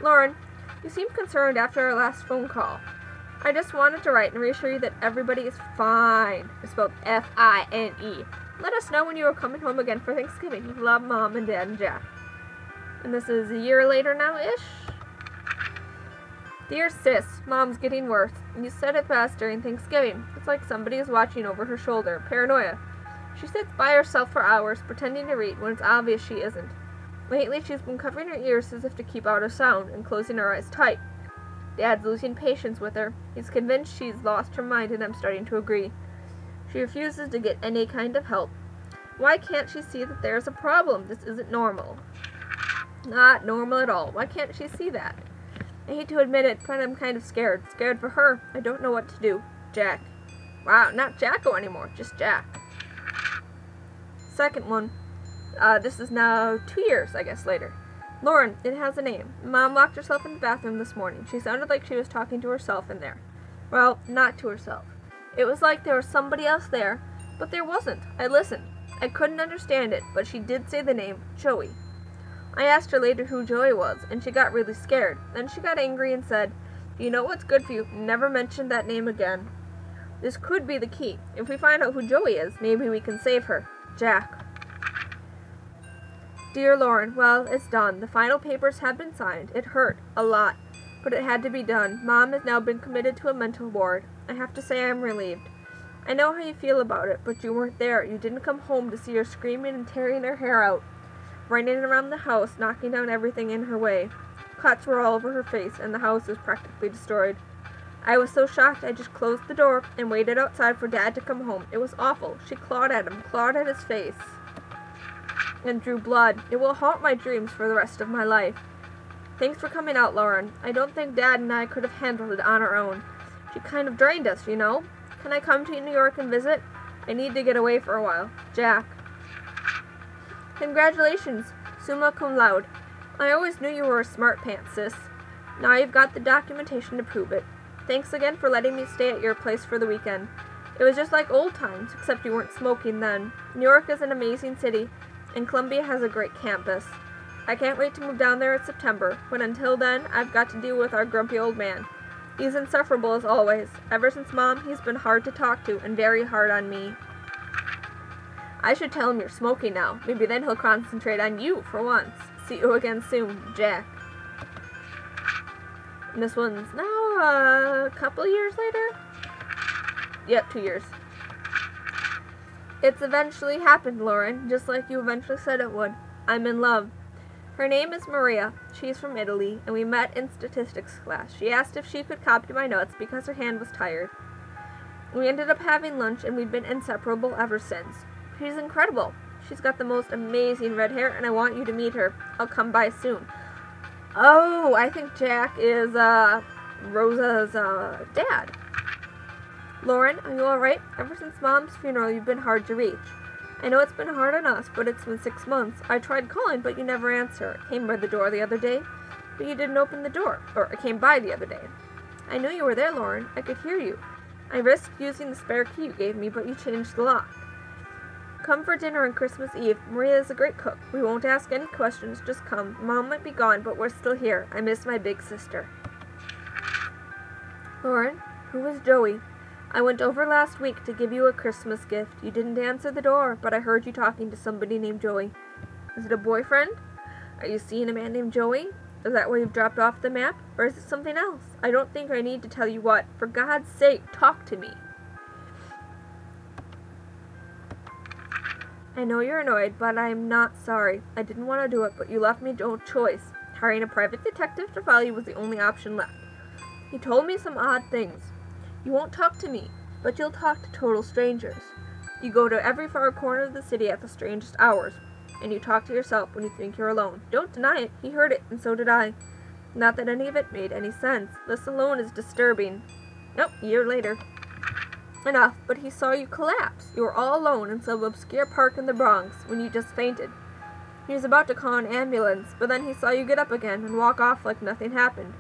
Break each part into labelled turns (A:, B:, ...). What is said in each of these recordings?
A: Lauren, you seemed concerned after our last phone call. I just wanted to write and reassure you that everybody is fine. It's spelled F-I-N-E. Let us know when you are coming home again for Thanksgiving. Love, Mom and Dad and Jack. And this is a year later now-ish. Dear sis, Mom's getting worse. You said it best during Thanksgiving. It's like somebody is watching over her shoulder. Paranoia. She sits by herself for hours, pretending to read when it's obvious she isn't. Lately, she's been covering her ears as if to keep out a sound and closing her eyes tight. Dad's losing patience with her. He's convinced she's lost her mind, and I'm starting to agree. She refuses to get any kind of help. Why can't she see that there's a problem? This isn't normal. Not normal at all. Why can't she see that? I hate to admit it, but I'm kind of scared. Scared for her. I don't know what to do. Jack. Wow, not Jacko anymore, just Jack. Second one. This is now 2 years, I guess, later. Lauren, it has a name. Mom locked herself in the bathroom this morning. She sounded like she was talking to herself in there. Well, not to herself. It was like there was somebody else there, but there wasn't. I listened. I couldn't understand it, but she did say the name, Joey. I asked her later who Joey was, and she got really scared. Then she got angry and said, "You know what's good for you? Never mention that name again." This could be the key. If we find out who Joey is, maybe we can save her. Jack. Dear Lauren, well, it's done. The final papers have been signed. It hurt. A lot. But it had to be done. Mom has now been committed to a mental ward. I have to say I'm relieved. I know how you feel about it, but you weren't there. You didn't come home to see her screaming and tearing her hair out, running around the house, knocking down everything in her way. Cuts were all over her face, and the house was practically destroyed. I was so shocked I just closed the door and waited outside for Dad to come home. It was awful. She clawed at him, clawed at his face, and drew blood. It will haunt my dreams for the rest of my life. Thanks for coming out, Lauren. I don't think Dad and I could have handled it on our own. She kind of drained us, you know. Can I come to New York and visit? I need to get away for a while. Jack. Congratulations, summa cum laude. I always knew you were a smart pants, sis. Now you've got the documentation to prove it. Thanks again for letting me stay at your place for the weekend. It was just like old times, except you weren't smoking then. New York is an amazing city, and Columbia has a great campus. I can't wait to move down there in September, but until then, I've got to deal with our grumpy old man. He's insufferable as always. Ever since Mom, he's been hard to talk to and very hard on me. I should tell him you're smoking now. Maybe then he'll concentrate on you for once. See you again soon, Jack. And this one's now a couple years later? Yep, 2 years. It's eventually happened, Lauren, just like you eventually said it would. I'm in love. Her name is Maria. She's from Italy, and we met in statistics class. She asked if she could copy my notes because her hand was tired. We ended up having lunch, and we've been inseparable ever since. She's incredible. She's got the most amazing red hair, and I want you to meet her. I'll come by soon. Oh, I think Jack is, Rosa's, dad. Lauren, are you alright? Ever since Mom's funeral, you've been hard to reach. I know it's been hard on us, but it's been 6 months. I tried calling, but you never answer. I came by the door the other day, but you didn't open the door. Or I came by the other day. I knew you were there, Lauren. I could hear you. I risked using the spare key you gave me, but you changed the lock. Come for dinner on Christmas Eve. Maria is a great cook. We won't ask any questions, just come. Mom might be gone, but we're still here. I miss my big sister. Lauren, who is Joey? I went over last week to give you a Christmas gift. You didn't answer the door, but I heard you talking to somebody named Joey. Is it a boyfriend? Are you seeing a man named Joey? Is that why you've dropped off the map? Or is it something else? I don't think I need to tell you what. For God's sake, talk to me. I know you're annoyed, but I'm not sorry. I didn't want to do it, but you left me no choice. Hiring a private detective to follow you was the only option left. He told me some odd things. You won't talk to me, but you'll talk to total strangers. You go to every far corner of the city at the strangest hours, and you talk to yourself when you think you're alone. Don't deny it. He heard it, and so did I. Not that any of it made any sense. This alone is disturbing. Nope, a year later. Enough, but he saw you collapse. You were all alone in some obscure park in the Bronx when you just fainted. He was about to call an ambulance, but then he saw you get up again and walk off like nothing happened.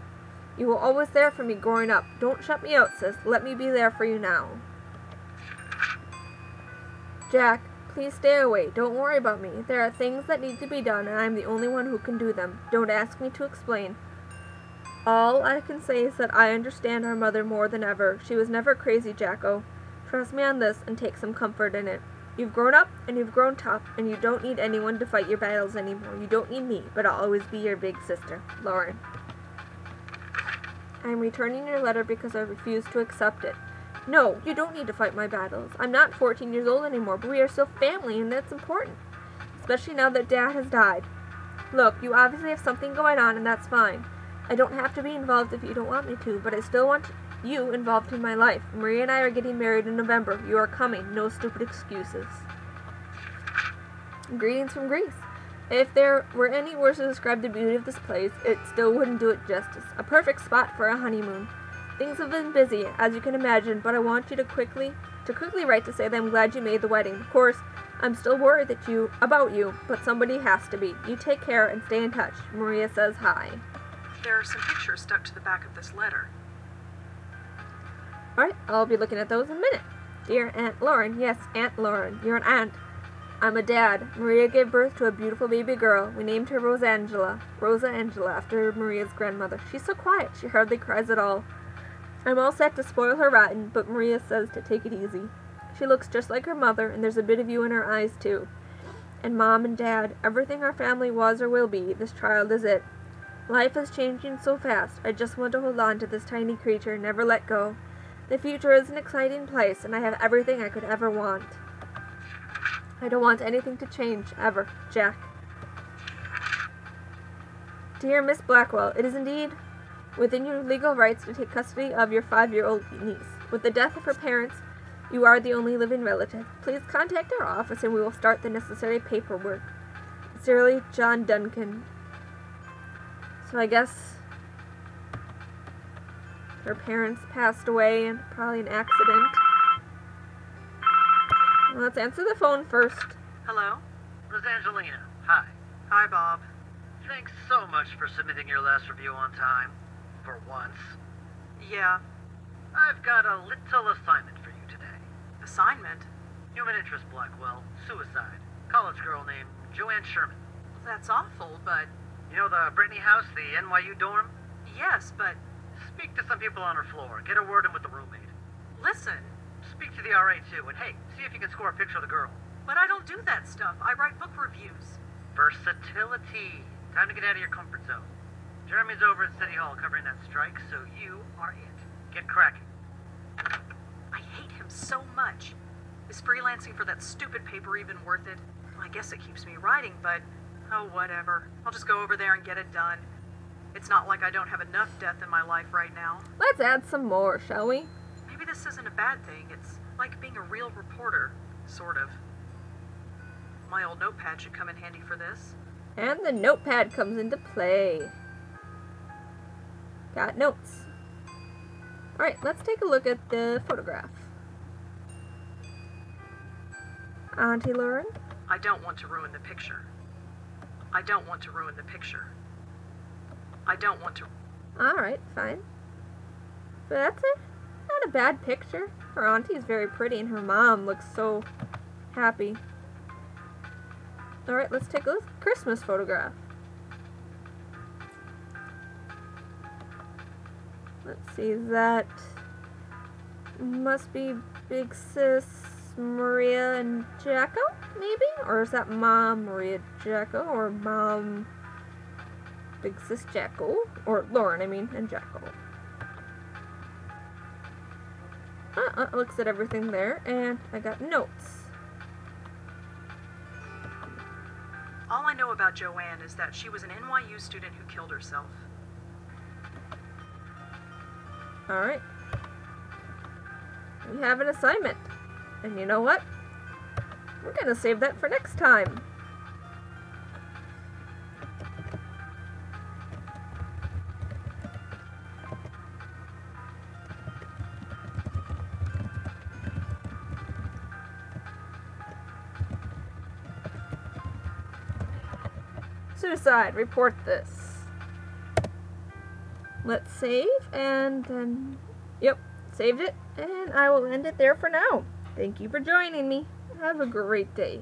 A: You were always there for me growing up. Don't shut me out, sis. Let me be there for you now. Jack, please stay away. Don't worry about me. There are things that need to be done, and I'm the only one who can do them. Don't ask me to explain. All I can say is that I understand our mother more than ever. She was never crazy, Jacko. Trust me on this and take some comfort in it. You've grown up and you've grown tough, and you don't need anyone to fight your battles anymore. You don't need me, but I'll always be your big sister, Lauren. I'm returning your letter because I refuse to accept it. No, you don't need to fight my battles. I'm not 14 years old anymore, but we are still family, and that's important. Especially now that Dad has died. Look, you obviously have something going on, and that's fine. I don't have to be involved if you don't want me to, but I still want you involved in my life. Maria and I are getting married in November. You are coming. No stupid excuses. Greetings from Greece. If there were any words to describe the beauty of this place, it still wouldn't do it justice. A perfect spot for a honeymoon. Things have been busy, as you can imagine, but I want you to quickly write to say that I'm glad you made the wedding. Of course, I'm still worried about you, but somebody has to be. You take care and stay in touch. Maria says hi.
B: There are some pictures stuck to the back of this letter.
A: Alright, I'll be looking at those in a minute. Dear Aunt Lauren, yes, Aunt Lauren, you're an aunt. I'm a dad. Maria gave birth to a beautiful baby girl. We named her Rosa Angela, after Maria's grandmother. She's so quiet, she hardly cries at all. I'm all set to spoil her rotten, but Maria says to take it easy. She looks just like her mother, and there's a bit of you in her eyes, too. And Mom and Dad, everything our family was or will be, this child is it. Life is changing so fast. I just want to hold on to this tiny creature, never let go. The future is an exciting place, and I have everything I could ever want. I don't want anything to change, ever. Jack. Dear Miss Blackwell, it is indeed within your legal rights to take custody of your 5-year-old niece. With the death of her parents, you are the only living relative. Please contact our office and we will start the necessary paperwork. Sincerely, John Duncan. So I guess her parents passed away in probably an accident. Let's answer the phone first.
B: Hello?
C: Rosangelina, hi.
B: Hi, Bob.
C: Thanks so much for submitting your last review on time. For once.
B: Yeah.
C: I've got a little assignment for you today.
B: Assignment?
C: Human interest, Blackwell. Suicide. College girl named Joanne Sherman.
B: That's awful, but...
C: You know the Brittany house, the NYU dorm?
B: Yes, but...
C: Speak to some people on her floor. Get a word in with the roommate.
B: Listen.
C: Speak to the RA too, and hey, see if you can score a picture of the girl.
B: But I don't do that stuff. I write book reviews.
C: Versatility. Time to get out of your comfort zone. Jeremy's over at City Hall covering that strike, so you are it. Get cracking.
B: I hate him so much. Is freelancing for that stupid paper even worth it? Well, I guess it keeps me writing, but... Oh, whatever. I'll just go over there and get it done. It's not like I don't have enough death in my life right now.
A: Let's add some more, shall we?
B: Maybe this isn't a bad thing. It's like being a real reporter. Sort of. My old notepad should come in handy for this.
A: And the notepad comes into play. Got notes. Alright, let's take a look at the photograph. Auntie Lauren?
B: I don't want to ruin the picture. I don't want to ruin the picture. I don't want to...
A: Alright, fine. But that's not a bad picture. Her auntie's very pretty and her mom looks so happy. Alright, let's take a Christmas photograph. Let's see, that must be Big Sis Maria and Jacko, maybe? Or is that Mom Maria Jacko, or Mom Big Sis Jacko? Or Lauren, I mean, and Jacko. Looks at everything there, and I got notes.
B: All I know about Joanne is that she was an NYU student who killed herself.
A: Alright. We have an assignment. And you know what? We're gonna save that for next time. Suicide, report this. Let's save, and then, yep, saved it, and I will end it there for now. Thank you for joining me. Have a great day.